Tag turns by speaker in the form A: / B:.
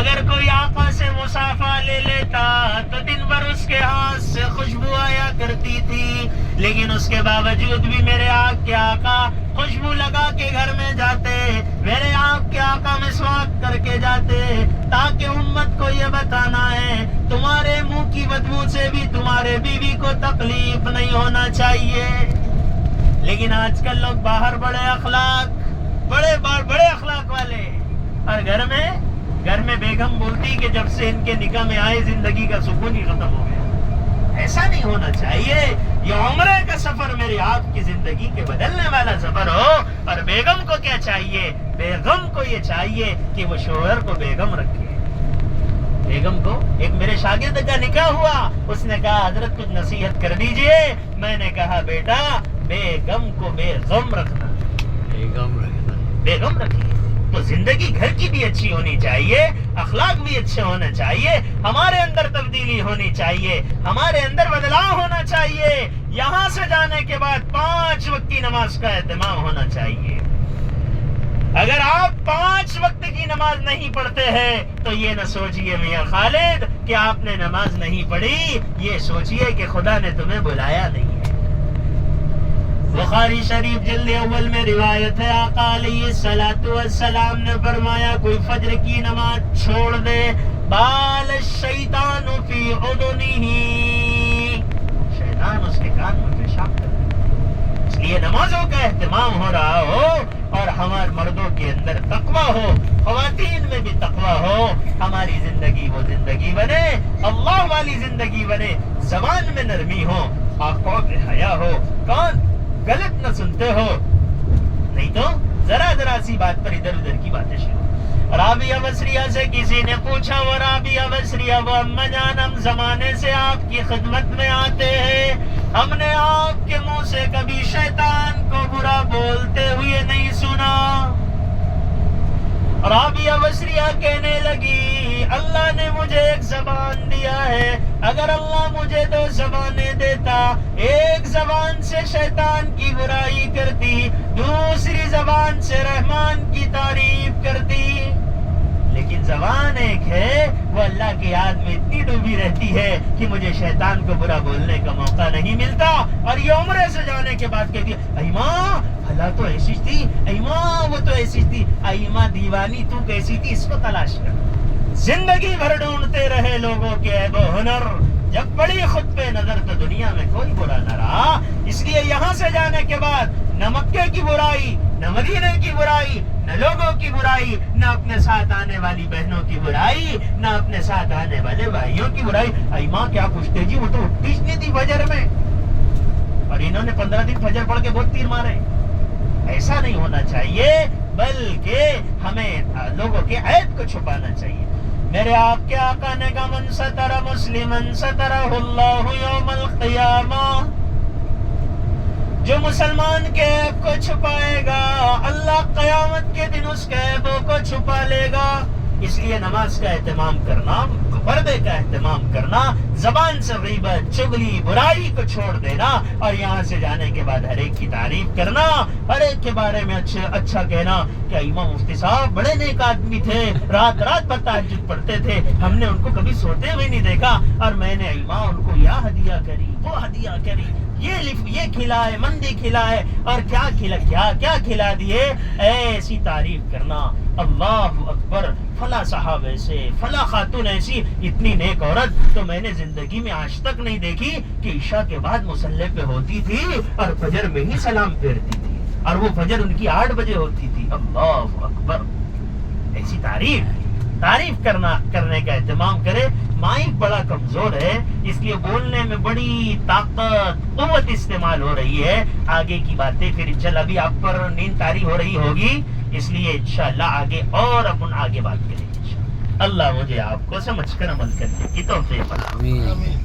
A: اگر کوئی آقا سے مصافحہ لے لیتا تو دن بھر اس کے ہاتھ سے خوشبو آیا کرتی تھی، لیکن اس کے باوجود بھی میرے آپ کے آقا خوشبو لگا کے گھر میں جاتے، میرے آپ کے آقا مسواک کر کے جاتے، تاکہ امت کو یہ بتانا ہے تمہارے منہ کی بدبو سے بھی تمہارے بیوی کو تکلیف نہیں ہونا چاہیے۔ لیکن آج کل لوگ باہر بڑے اخلاق والے، اور گھر میں بیگم بولتی کہ جب سے ان کے نکاح میں آئے زندگی کا سکون ہی ختم ہو گیا۔ ایسا نہیں ہونا چاہیے۔ یہ عمرے کا سفر میری آپ کی زندگی کے بدلنے والا سفر ہو۔ اور بیگم کو کیا چاہیے؟ بیگم کو یہ چاہیے کہ وہ شوہر کو بیگم رکھے۔ بیگم کو، ایک میرے شاگرد کا نکاح ہوا، اس نے کہا حضرت کچھ نصیحت کر دیجئے۔ میں نے کہا بیٹا بیگم کو بیگم رکھنا، بیگم رکھیے تو زندگی گھر کی بھی اچھی ہونی چاہیے، اخلاق بھی اچھے ہونا چاہیے، ہمارے اندر تبدیلی ہونی چاہیے، ہمارے اندر بدلاؤ ہونا چاہیے۔ یہاں سے جانے کے بعد 5 وقت کی نماز کا اہتمام ہونا چاہیے۔ اگر آپ 5 وقت کی نماز نہیں پڑھتے ہیں تو یہ نہ سوچئے میاں خالد کہ آپ نے نماز نہیں پڑھی، یہ سوچئے کہ خدا نے تمہیں بلایا نہیں ہے۔ بخاری شریف جلد اول میں روایت ہے، آقا علیہ السلام نے فرمایا کوئی فجر کی نماز چھوڑ دے بال الشیطان فی اذنہ، شیطان اس کے کان میں پیشاب کرے۔ اس لیے نمازوں کا اہتمام ہو رہا ہو اور ہمارے مردوں کے اندر تقویٰ ہو، خواتین میں بھی تقویٰ ہو، ہماری زندگی وہ زندگی بنے، اللہ والی زندگی بنے، زبان میں نرمی ہو، آنکھوں میں حیا ہو، کان غلط نہ سنتے ہو، نہیں تو ذرا سی بات پر ادھر ادھر کی باتیں شروع۔ رابعہ بصریہ سے کسی نے پوچھا، وہ رابعہ بصریہ وہ اما جان ہم زمانے سے آپ کی خدمت میں آتے ہیں، ہم نے آپ کے منہ سے کبھی شیطان کو برا بولتے ہوئے نہیں سنا۔ رابعہ بصریہ کہنے لگی اللہ نے مجھے ایک زبان دیا ہے، اگر اللہ مجھے 2 زبانیں دیتا، ایک زبان سے شیطان کی برائی کرتی، دوسری زبان سے رحمان کی تعریف کرتی، لیکن زبان ایک ہے وہ اللہ کی یاد میں اتنی ڈوبی رہتی ہے کہ مجھے شیطان کو برا بولنے کا موقع نہیں ملتا۔ اور یہ عمرے سے جانے کے بعد کہتی ہے ایماں اللہ تو ایسی تھی، ایماں وہ تو ایسی تھی، ایماں دیوانی تو کیسی تھی، اس کو تلاش کر۔ زندگی بھر ڈھونڈتے رہے لوگوں کے عیب و ہنر، جب پڑی خود پہ نظر تو دنیا میں کوئی برا نہ رہا۔ اس لیے یہاں سے جانے کے بعد نہ مکے کی برائی، نہ مدینے کی برائی، نہ لوگوں کی برائی، نہ اپنے ساتھ آنے والی بہنوں کی برائی، نہ اپنے ساتھ آنے والے بھائیوں کی برائی۔ ایماں کیا پوچھتے جی وہ تو اٹھتی نہیں تھی فجر میں، اور انہوں نے 15 دن فجر پڑھ کے بہت تیر مارے۔ ایسا نہیں ہونا چاہیے، بلکہ ہمیں لوگوں کے عیب کو چھپانا چاہیے۔ میرے آپ کے آقا نے کہا من ستر مسلمن سترہ اللہ یوم القیامہ، جو مسلمان کے عیب کو چھپائے گا اللہ قیامت کے دن اس کے عیبوں کو چھپا لے گا۔ اس لیے نماز کا اہتمام کرنا، پردے کا اہتمام کرنا، زبان سے غیبت، چغلی، برائی کو چھوڑ دینا، اور یہاں سے جانے کے بعد ہر ایک کی تعریف کرنا، ہر ایک کے بارے میں اچھا کہنا کہ امام مفتی صاحب بڑے نیک آدمی تھے، رات پر تہجد پڑھتے تھے، ہم نے ان کو کبھی سوتے ہوئے نہیں دیکھا، اور میں نے امام ان کو یہ ہدیہ کری، وہ ہدیہ کری، یہ کھلائے، مندی کھلائے، اور کیا کھلا دیے۔ ایسی تعریف کرنا، اللہ اکبر، فلاں صاحب ایسے، فلاں خاتون ایسی، اتنی نیک عورت تو میں نے زندگی میں آج تک نہیں دیکھی کہ عشاء کے بعد مصلی پہ ہوتی تھی اور فجر میں ہی سلام پھیرتی تھی، اور وہ فجر ان کی 8 بجے ہوتی تھی۔ اللہ اکبر، ایسی تعریف کرنے کا اہتمام کرے۔ مائک بڑا کمزور ہے، اس لیے بولنے میں بڑی قوت استعمال ہو رہی ہے۔ آگے کی باتیں پھر انشاءاللہ ابھی آپ پر نیند طاری ہو رہی ہوگی، اس لیے انشاءاللہ آگے بات کریں گے۔ اللہ مجھے آپ کو سمجھ کر عمل کرنے کی توفیق عطا فرمائے۔